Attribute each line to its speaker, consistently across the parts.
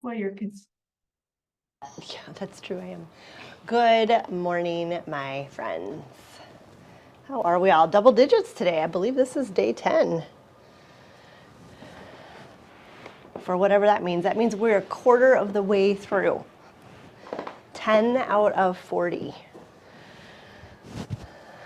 Speaker 1: Well, you're cons-
Speaker 2: Yeah, that's true. I am. Good morning, my friends. How are we all? Double digits today. I believe this is day 10. For whatever that means. That means we're a quarter of the way through. 10 out of 40.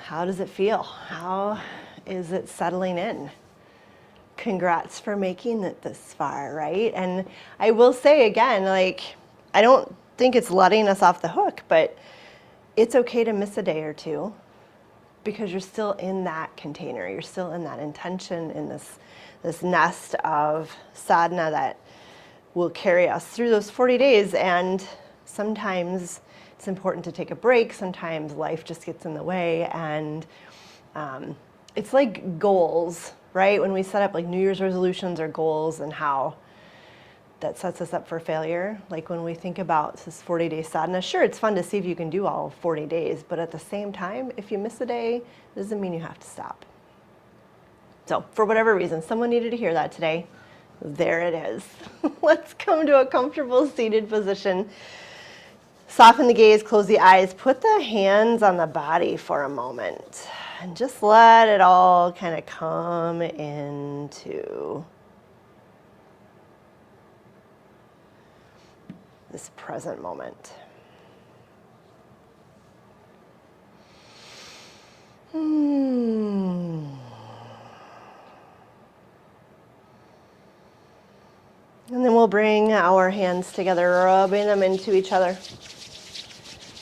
Speaker 2: How does it feel? How is it settling in? Congrats for making it this far, right? And I will say again, I don't think it's letting us off the hook, but it's okay to miss a day or two because you're still in that container. You're still in that intention, in this nest of sadhana that will carry us through those 40 days. And sometimes it's important to take a break. Sometimes life just gets in the way. And it's like goals, right? When we set up like New Year's resolutions or goals and how that sets us up for failure. Like when we think about this 40-day sadhana, sure, it's fun to see if you can do all 40 days, but at the same time, if you miss a day, it doesn't mean you have to stop. So for whatever reason, someone needed to hear that today. There it is. Let's come to a comfortable seated position. Soften the gaze, close the eyes, put the hands on the body for a moment, and just let it all kind of come into this present moment. And then we'll bring our hands together, rubbing them into each other.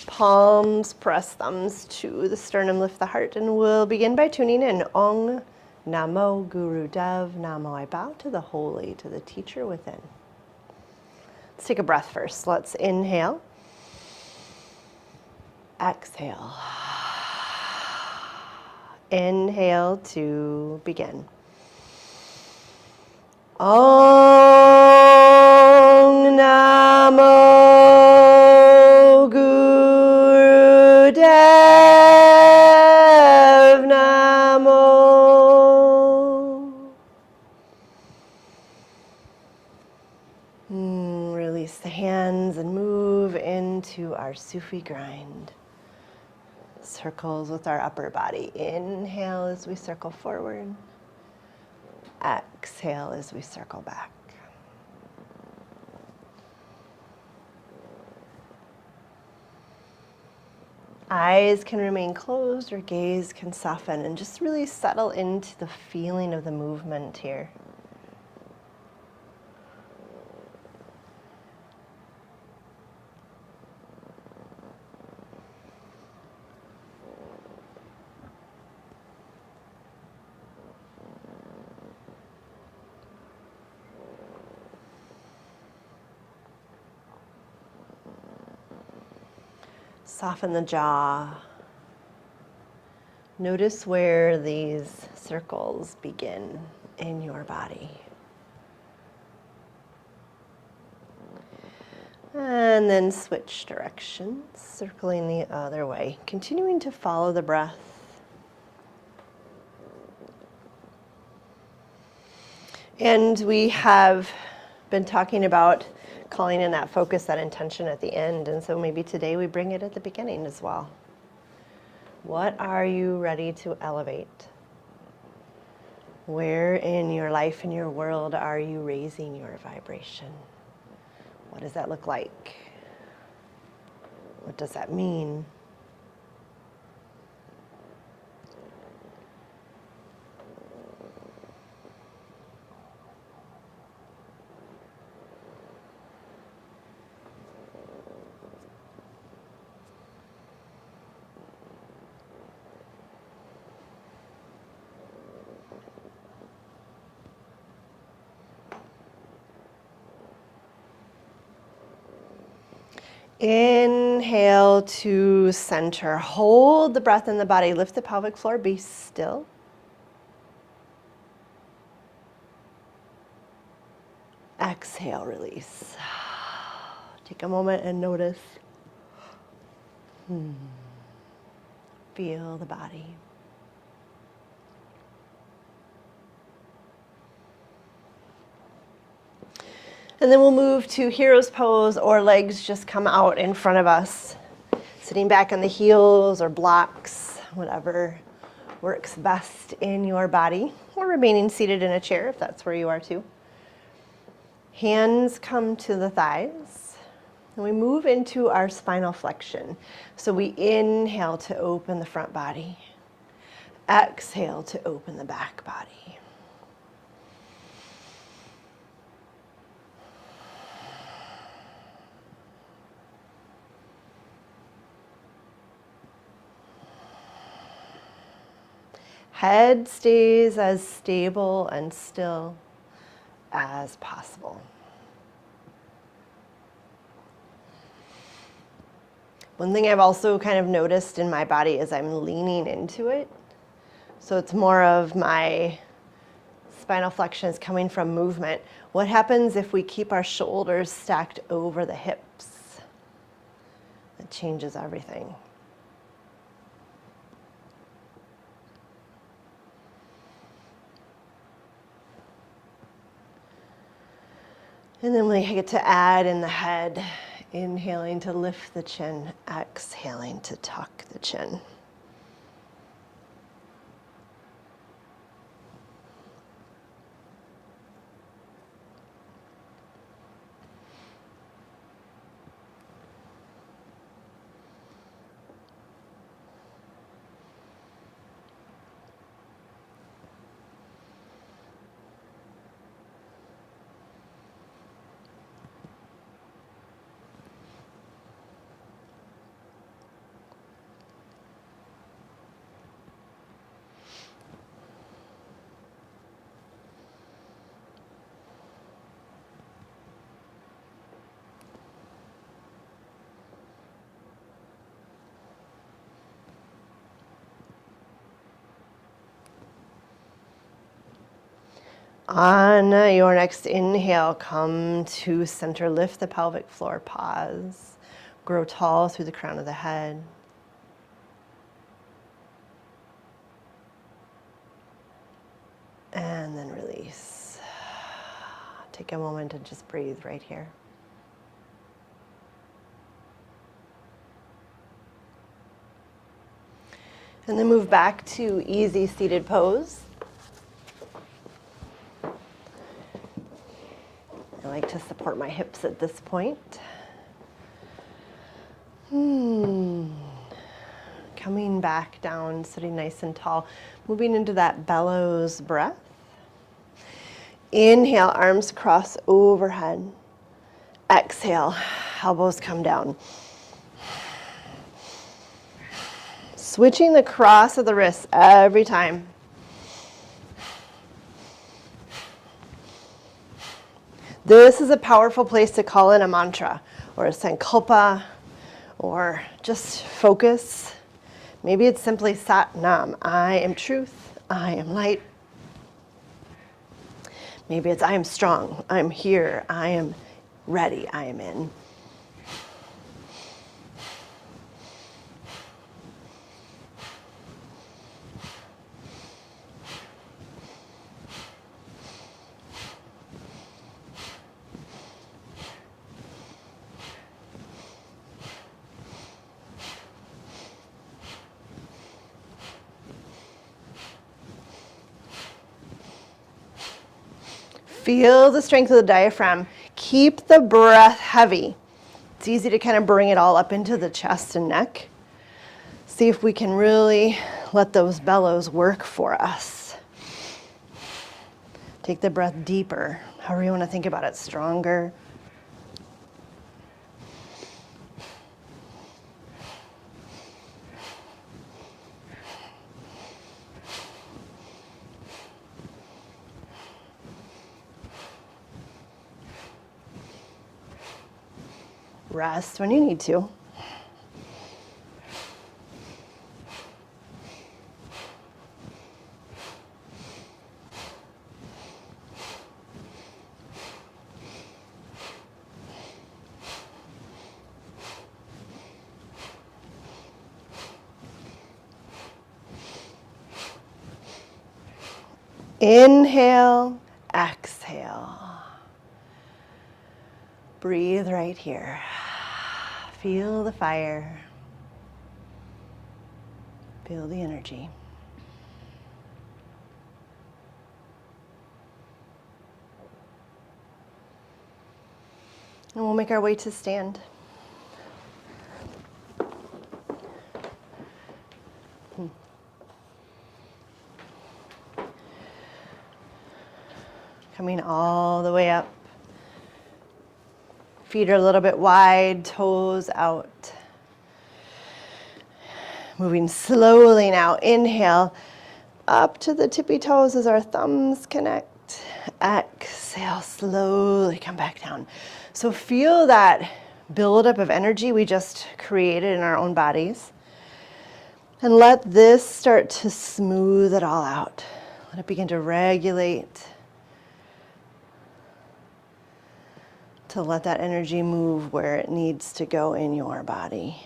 Speaker 2: Palms press thumbs to the sternum, lift the heart, and we'll begin by tuning in. Ong Namo Guru Dev Namo. I bow to the holy, to the teacher within. Let's take a breath first. Let's inhale. Exhale. Inhale to begin. Ong Namo Guru Dev Namo. Release the hands and move into our Sufi grind. Circles with our upper body. Inhale as we circle forward. Exhale as we circle back. Eyes can remain closed or gaze can soften, and just really settle into the feeling of the movement here. Soften the jaw. Notice where these circles begin in your body. And then switch directions, circling the other way, continuing to follow the breath. And we have been talking about calling in that focus, that intention at the end. And so maybe today we bring it at the beginning as well. What are you ready to elevate? Where in your life and your world are you raising your vibration? What does that look like? What does that mean? Inhale to center. Hold the breath in the body. Lift the pelvic floor. Be still. Exhale, release. Take a moment and notice. Feel the body. And then we'll move to hero's pose, or legs just come out in front of us. Sitting back on the heels or blocks, whatever works best in your body, or remaining seated in a chair if that's where you are too. Hands come to the thighs, and we move into our spinal flexion. So we inhale to open the front body, exhale to open the back body. Head stays as stable and still as possible. One thing I've also kind of noticed in my body is I'm leaning into it. So it's more of my spinal flexion is coming from movement. What happens if we keep our shoulders stacked over the hips? It changes everything. And then we get to add in the head, inhaling to lift the chin, exhaling to tuck the chin. On your next inhale, come to center, lift the pelvic floor, pause, grow tall through the crown of the head. And then release. Take a moment and just breathe right here. And then move back to easy seated pose. I like to support my hips at this point. Coming back down, sitting nice and tall, moving into that bellows breath. Inhale, arms cross overhead. Exhale, elbows come down. Switching the cross of the wrists every time. This is a powerful place to call in a mantra or a sankalpa or just focus. Maybe it's simply Sat Nam. I am truth. I am light. Maybe it's I am strong. I'm here. I am ready. I am in. Feel the strength of the diaphragm. Keep the breath heavy. It's easy to kind of bring it all up into the chest and neck. See if we can really let those bellows work for us. Take the breath deeper, however you want to think about it, stronger. Rest when you need to. Inhale, exhale. Breathe right here. Feel the fire. Feel the energy. And we'll make our way to stand. Coming all the way up. Feet are a little bit wide, toes out. Moving slowly now. Inhale up to the tippy toes as our thumbs connect. Exhale, slowly come back down. So feel that buildup of energy we just created in our own bodies. And let this start to smooth it all out. Let it begin to regulate. To let that energy move where it needs to go in your body.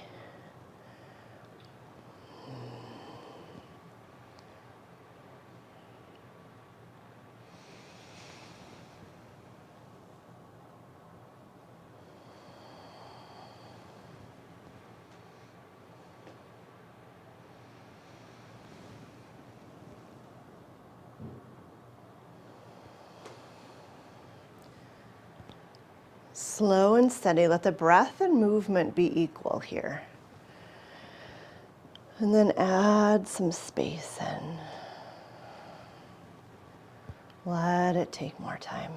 Speaker 2: Slow and steady. Let the breath and movement be equal here. And then add some space in. Let it take more time.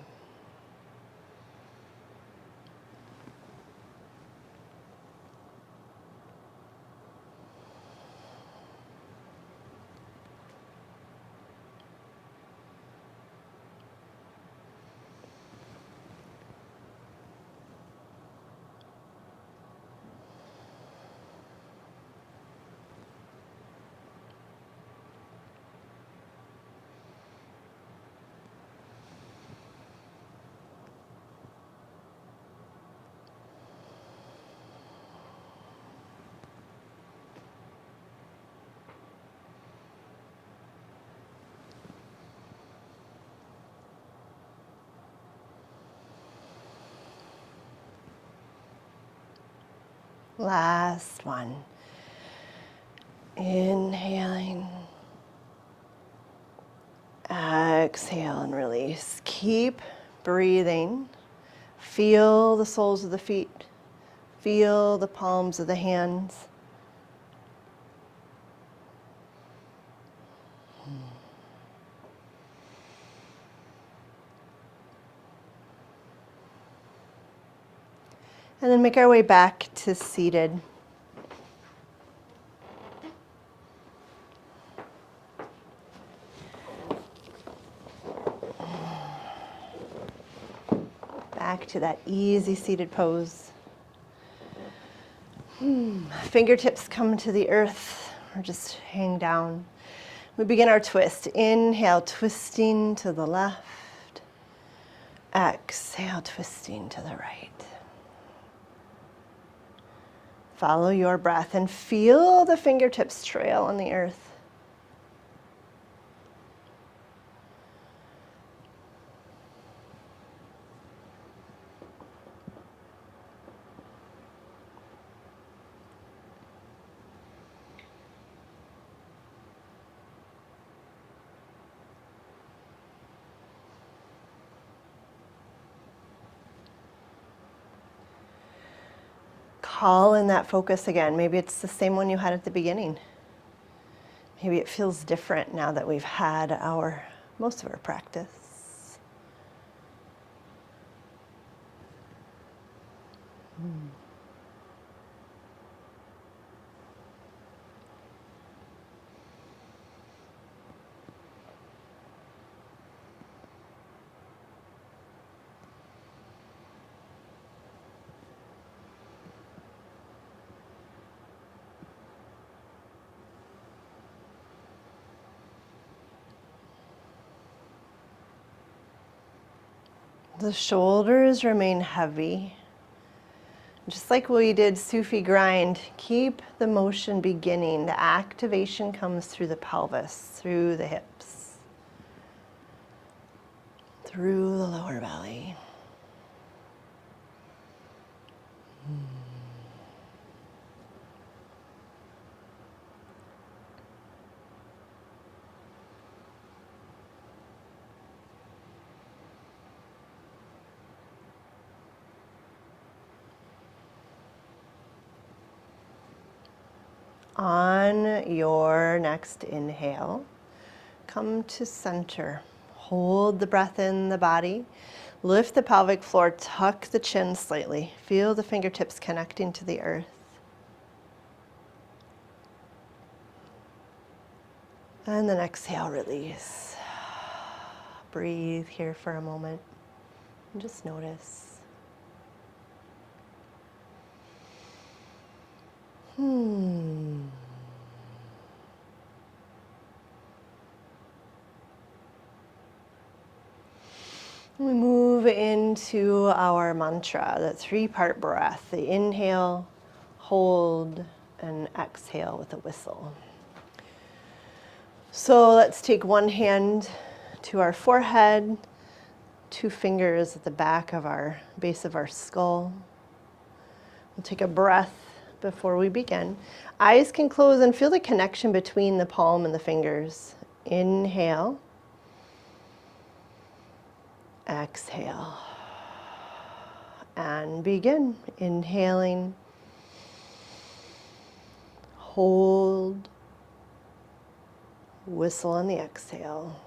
Speaker 2: Last one. Inhaling. Exhale and release. Keep breathing. Feel the soles of the feet. Feel the palms of the hands. And then make our way back to seated. Back to that easy seated pose. Fingertips come to the earth or just hang down. We begin our twist. Inhale, twisting to the left. Exhale, twisting to the right. Follow your breath and feel the fingertips trail on the earth. Call in that focus again. Maybe it's the same one you had at the beginning. Maybe it feels different now that we've had most of our practice. The shoulders remain heavy. Just like we did Sufi grind, keep the motion beginning. The activation comes through the pelvis, through the hips, through the lower belly. On your next inhale, come to center. Hold the breath in the body. Lift the pelvic floor, tuck the chin slightly. Feel the fingertips connecting to the earth. And then exhale, release. Breathe here for a moment and just notice. We move into our mantra, the 3-part breath. The inhale, hold, and exhale with a whistle. So let's take one hand to our forehead, 2 fingers at the back of our base of our skull. We'll take a breath before we begin. Eyes can close and feel the connection between the palm and the fingers. Inhale. Exhale. And begin. Inhaling. Hold. Whistle on the exhale.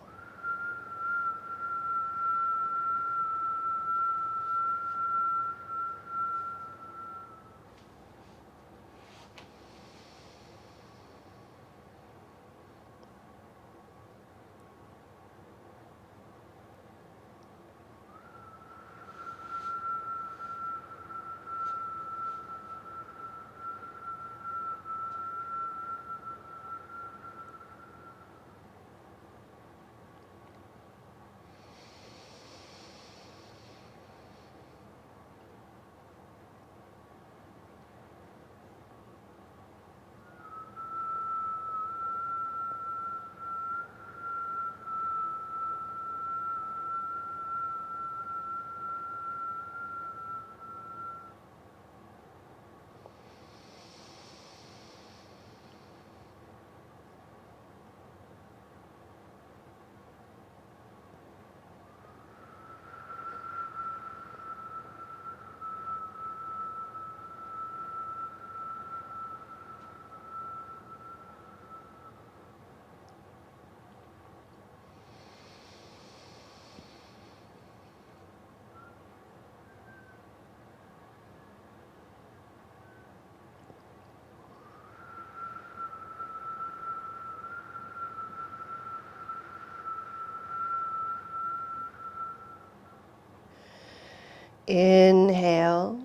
Speaker 2: Inhale.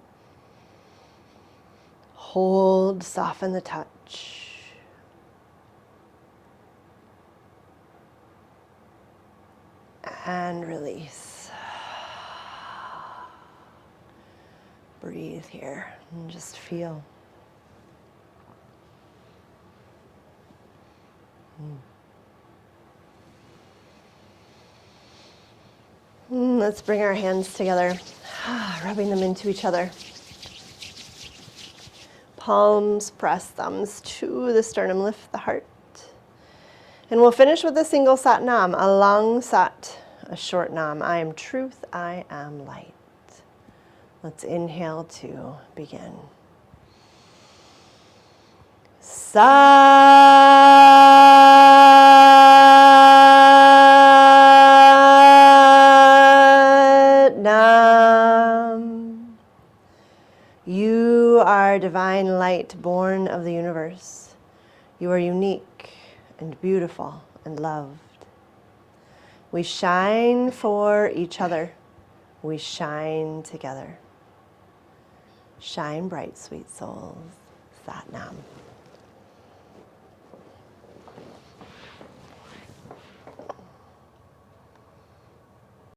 Speaker 2: Hold, soften the touch. And release. Breathe here and just feel. Let's bring our hands together, rubbing them into each other. Palms press, thumbs to the sternum, lift the heart. And we'll finish with a single sat nam, a long sat, a short nam. I am truth, I am light. Let's inhale to begin. Sat Nam. You are divine light, born of the universe. You are unique and beautiful and loved. We shine for each other. We shine together. Shine bright, sweet souls. Sat Nam.